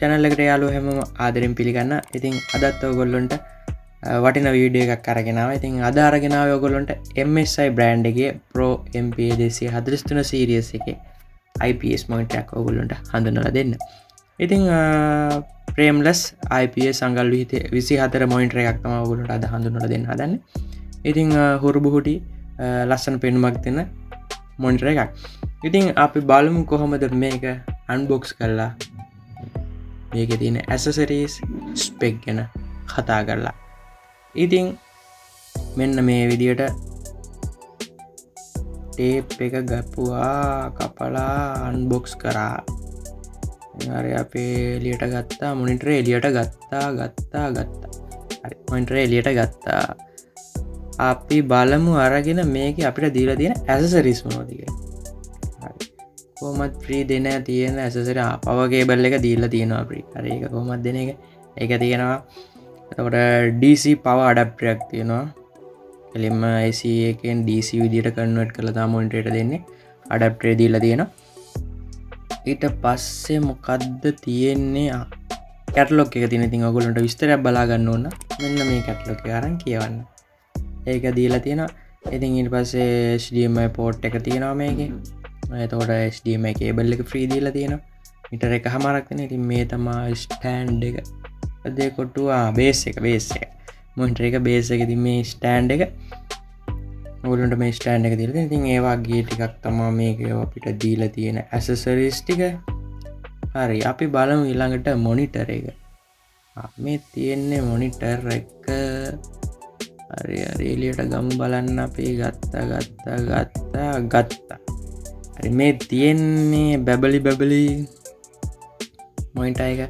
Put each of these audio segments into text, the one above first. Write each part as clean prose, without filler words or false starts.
channel එකට යාළුවෝ හැමෝම ආදරෙන් පිළිගන්න. ඉතින් අදත් ඔයගොල්ලන්ට වටින වීඩියෝ එකක් අරගෙන ආවා. ඉතින් අද අරගෙන ආවේ ඔයගොල්ලන්ට MSI brand එකේ Pro MPA 243 series එකේ IPS monitor එකක් ඔයගොල්ලන්ට හඳුන්වලා දෙන්න. ඉතින් frameless IPS අඟල් 24 monitor එකක් තමයි ඔයගොල්ලන්ට අද හඳුන්වලා දෙන්න හදන්නේ. ඉතින් හුරුබුහුටි ලස්සන පෙනුමක් දෙන monitor එකක්. ඉතින් අපි බලමු කොහොමද මේක unbox කරලා මේකේ තියෙන accessories spec ගැන කතා කරලා. ඉතින් මෙන්න මේ විදියට ටේප් එක ගපුවා කපලා unbox කරා. හරි අපි එළියට ගත්තා monitor එළියට ගත්තා. හරි monitor එළියට ගත්තා. අපි බලමු අරගෙන මේකේ අපිට දීලා තියෙන accessories මොනවද කියලා. හරි. කොහොමද free දෙන තියෙන accessory power cable එක දීලා තියෙනවා free. හරි ඒක කොහොමද දෙන එක? ඒක තියෙනවා. එතකොට DC power adapter එකක් තියෙනවා. එලින්ම AC එකෙන් DC විදියට convert කරලා තමයි monitor එකට දෙන්නේ. adapter එක දීලා තියෙනවා. ඊට පස්සේ මොකද්ද තියෙන්නේ? catalog එක තියෙන. ඉතින් ඔයගොල්ලන්ට විස්තරයක් බලා ගන්න ඕන. මෙන්න මේ catalog එක අරන් කියවන්න. ඒක දීලා තියෙනවා. ඉතින් ඊට පස්සේ HDMI port එක තියෙනවා මේකේ. එතකොට HDMI cable එක free දීලා තියෙනවා. මීටර එකමාරක් තියෙනවා. ඉතින් මේ තමයි stand එක. දෙකොටුව base එක. monitor එක base එක. ඉතින් මේ stand එක ඔයගොල්ලන්ට මේ stand එක දීලා තියෙනවා. ඉතින් ඒ වගේ ටිකක් තමයි මේකේ අපිට දීලා තියෙන accessories ටික. හරි අපි බලමු ඊළඟට monitor එක. මේ තියෙන්නේ monitor එක. හරි එළියට ගමු බලන්න. අපි ගත්තා. හරි මේ තියෙන්නේ බැබලි monitor එක.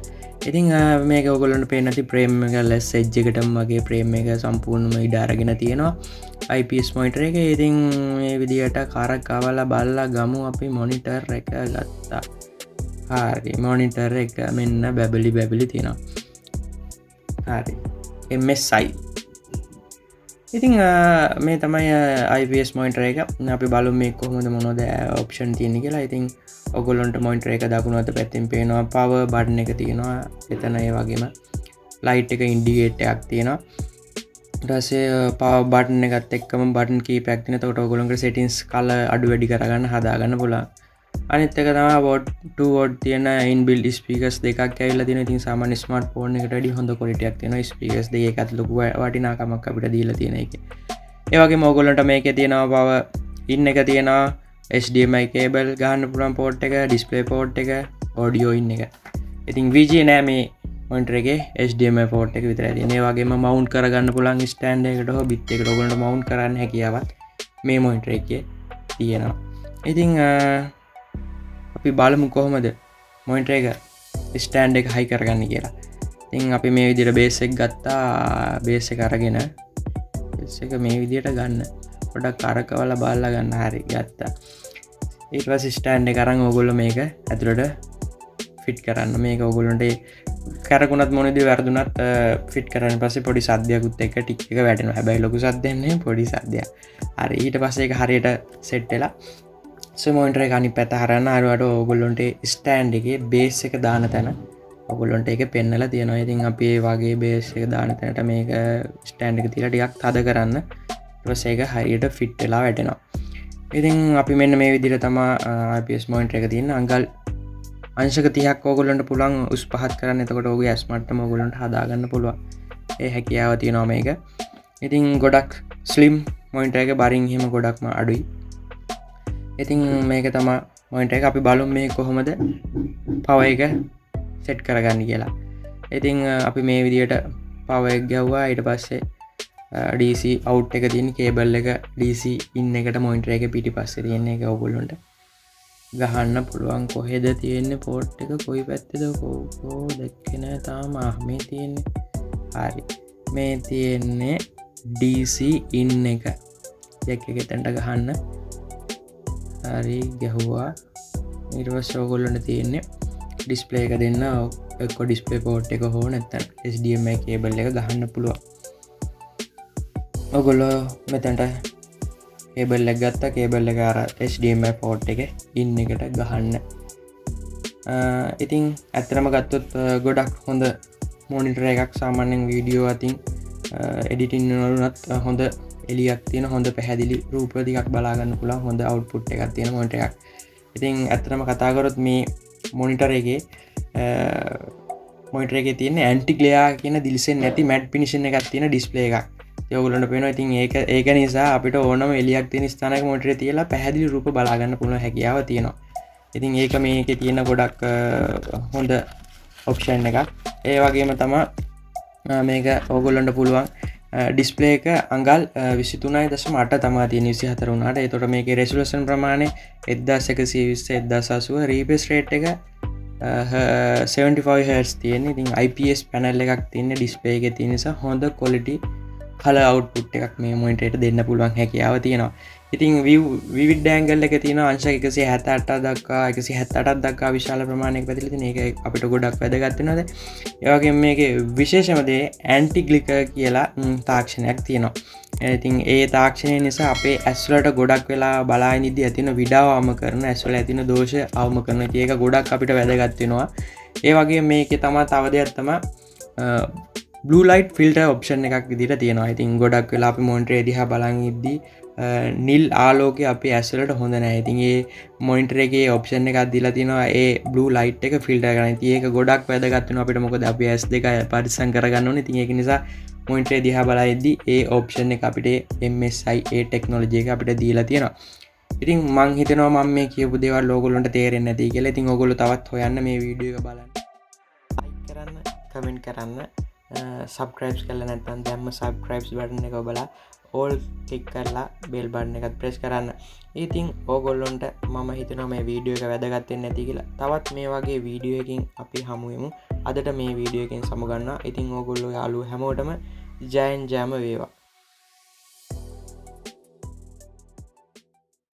ඉතින් මේක ඔයගොල්ලන්ට පේන්නේ නැති frame එක less edge එකටම වගේ frame එක සම්පූර්ණයෙන්ම ඉඩ අරගෙන තියෙනවා IPS monitor එක. ඉතින් මේ විදියට කරකවලා බලලා ගමු අපි monitor එක ගත්තා. හරි monitor එක මෙන්න බැබලි තියෙනවා. හරි MSI. ඉතින් මේ තමයි IPS monitor එක. අපි බලමු මේ කොහොමද මොනවද option තියෙන්නේ කියලා. ඉතින් ඔයගොල්ලන්ට monitor එක දකුණු අත පැත්තෙන් පේනවා power button එක තියෙනවා. එතන ඒ වගේම light එක indicator එකක් තියෙනවා. ඊට පස්සේ power button එකත් එක්කම button කීපයක් තියෙනවා. එතකොට ඔයගොල්ලන්ගේ settings color අඩු වැඩි කරගන්න හදාගන්න පුළුවන්. අනිත් එක තමයි watt 2 watt තියෙන inbuilt speakers දෙකක් ඇවිල්ලා තියෙනවා. ඉතින් සාමාන්‍ය smartphone එකට වඩා හොඳ quality එකක් තියෙනවා. speakers දෙකත් ලොකු වටිනාකමක් අපිට දීලා තියෙන එකේ. ඒ වගේම ඔයගොල්ලන්ට මේකේ තියෙනවා power in එක තියෙනවා. HDMI cable ගහන්න පුළුවන් port එක, display port එක, audio in එක. ඉතින් VGA නෑ මේ monitor එකේ HDMI port එක විතරයි තියෙන්නේ. ඒ වගේම mount කරගන්න පුළුවන් stand එකකට හෝ bit එකකට ඔයගොල්ලන්ට mount කරන්න හැකියාවක් මේ monitor එකේ තියෙනවා. ඉතින් අපි බලමු කොහොමද monitor එක stand එක high කරගන්නේ කියලා. ඉතින් අපි මේ විදිහට base එක ගත්තා. base එක අරගෙන base එක මේ විදිහට ගන්න. පොඩක් කරකවලා බලලා ගන්න. හරි ගත්තා. ඊට පස්සේ stand එක අරන් ඕගොල්ලෝ මේක ඇතුළට fit කරන්න. මේක ඕගොල්ලන්ට කරකුණත් මොනේද වැරදුනත් fit කරන්න පස්සේ පොඩි සද්දයක්ත් එක්ක ටික් එක වැටෙනවා. හැබැයි ලොකු සද්දයක් නෙමෙයි පොඩි සද්දයක්. හරි ඊට පස්සේ ඒක හරියට set වෙලා monitor එක අනිත් පැත්ත හරන්න ආරවට ඕගොල්ලන්ට stand එකේ base එක දාන තැන ඔයගොල්ලන්ට ඒක පෙන්නලා තියෙනවා. ඉතින් අපි ඒ වගේ base එක දාන තැනට මේක stand එක තියලා ටිකක් තද කරන්න. ඊට පස්සේ ඒක හරියට fit වෙලා වැටෙනවා. ඉතින් අපි මෙන්න මේ විදිහට තමයි IPS monitor එක තියෙන අඟල් අංශක 30ක් ඕගොල්ලන්ට පුළුවන් උස් පහත් කරන්න. එතකොට ඔයගේ ඇස් මට්ටම ඕගොල්ලන්ට හදාගන්න පුළුවන්. ඒ හැකියාව තියෙනවා මේක. ඉතින් ගොඩක් slim monitor එක බරින් එහෙම ගොඩක්ම අඩුයි. ඉතින් මේක තමයි monitor එක. අපි බලමු මේ කොහොමද power එක set කරගන්නේ කියලා. ඉතින් අපි මේ විදිහට power එක ගැව්වා. ඊට පස්සේ DC out එක තියෙන cable එක DC in එකට monitor එක පිටිපස්සේ තියෙන එක ඔයගොල්ලන්ට ගහන්න පුළුවන්. කොහෙද තියෙන්නේ port එක? කොයි පැත්තේද? කොහොම දැක්කේ නැහැ තාම. මේ තියෙන්නේ. හරි මේ තියෙන්නේ DC in එක. jack එක එතනට ගහන්න. හරි ගැහුවා. ඊට පස්සේ ඔයගොල්ලන්ට තියෙන්නේ display එක දෙන්න. එක්ක display port එක හෝ නැත්නම් HDMI cable එක ගහන්න පුළුවන්. ඔයගොල්ලෝ මෙතනට cable එක ගත්තා. cable එක අර HDMI port එක in එකට ගහන්න. ඉතින් ඇත්තරම ගත්තොත් ගොඩක් හොඳ මොනිටර එකක් සාමාන්‍යෙන් වීඩියෝ අතින් එඩිටින් වලුනත් හොඳ එලියක් තියෙන හොඳ පැහැදිලි රූපදිකක් බලාගන්න පුලා හොඳ අවුට්පුට් එකක් තියෙන මොනිටර එකක්. ඉතින් ඇත්තරම කතාකරොත් මේ මොනිටරගේ මොනිටරගේ තියෙන ඇන්ටිග්ලයා කියන දිලිසෙන් නැති මැට් පිනිෂන් එකක් තියෙන ඩිස්ප්ලේ එකක්. ඔයගොල්ලන්ට පේනවා. ඉතින් ඒක නිසා අපිට ඕනම එලියක් තියෙන ස්ථානයක මොනිටරේ තියලා පැහැදිලි රූප බලා ගන්න පුළුවන් හැකියාව තියෙනවා. ඉතින් ඒක මේකේ තියෙන ගොඩක් හොඳ ඔප්ෂන් එකක්. ඒ වගේම තමයි මේක ඕගොල්ලන්ට පුළුවන් ඩිස්ප්ලේ එක අඟල් 23.8 තමයි තියෙන 24 වුණාට. ඒතකොට මේකේ රෙසොලුෂන් ප්‍රමාණය 1120 1080 රීෆ්‍රෙෂ් රේට් එක 75 Hz තියෙන. ඉතින් IPS පැනල් එකක් තියෙන ඩිස්ප්ලේ එකේ තියෙන නිසා හොඳ ක්වොලිටි කලර් අවුට්පුට් එකක් මේ මොනිටරේට දෙන්න පුළුවන් හැකියාව තියෙනවා. ඉතින් විවිධ ඇන්ගල් එක තියෙනවා අංශ 178 දක්වා 178ක් දක්වා විශාල ප්‍රමාණයක පැතිරලා තියෙන. ඒක අපිට ගොඩක් වැදගත් වෙනවා. ඒ වගේම මේකේ විශේෂම දේ ඇන්ටි ග්ලිකර් කියලා තාක්ෂණයක් තියෙනවා. ඉතින් ඒ තාක්ෂණය නිසා අපේ ඇස් වලට ගොඩක් වෙලා බලාගෙන ඉඳි ඇතින විඩාව අවම කරන ඇස් වල ඇතින දෝෂ අවම කරන. ඉතින් ඒක ගොඩක් අපිට වැදගත් වෙනවා. ඒ වගේම මේකේ තමයි තව දෙයක් තමයි blue light filter option එකක් විදිහට තියෙනවා. ඉතින් ගොඩක් වෙලා අපි මොනිටරේ දිහා බලන් ඉද්දි නිල් ආලෝකය අපේ ඇස් වලට හොඳ නැහැ. ඉතින් ඒ මොනිටර් එකේ ඔප්ෂන් එකක් දීලා තිනවා ඒ blue light එක ෆිල්ටර් කරන්න. ඉතින් ඒක ගොඩක් වැදගත් වෙනවා අපිට. මොකද අපි ඇස් දෙක පරිස්සම් කරගන්න ඕනේ. ඉතින් ඒක නිසා මොනිටරේ දිහා බලද්දි ඒ ඔප්ෂන් එක අපිට MSI ඒ ටෙක්නොලොජි එක අපිට දීලා තියෙනවා. ඉතින් මං හිතනවා මම මේ කියපු දේවල් ඕගොල්ලන්ට තේරෙන්නේ නැති කියලා. ඉතින් ඕගොල්ලෝ තවත් හොයන්න මේ වීඩියෝ එක බලන්න. ලයික් කරන්න, කමෙන්ට් කරන්න, සබ්ස්ක්‍රයිබ් කරලා නැත්නම් දැම්ම සබ්ස්ක්‍රයිබ් බටන් එක ඔබලා ඕල් ක්ලික් කරලා බෙල් බටන් එකත් ප්‍රෙස් කරන්න. ඉතින් ඕගොල්ලොන්ට මම හිතනවා මේ වීඩියෝ එක වැදගත් වෙන්නේ නැති කියලා. තවත් මේ වගේ වීඩියෝ එකකින් අපි හමු වෙමු. අදට මේ වීඩියෝ එකෙන් සමුගන්නවා. ඉතින් ඕගොල්ලෝ යාළුවෝ හැමෝටම ජයෙන් ජයම වේවා.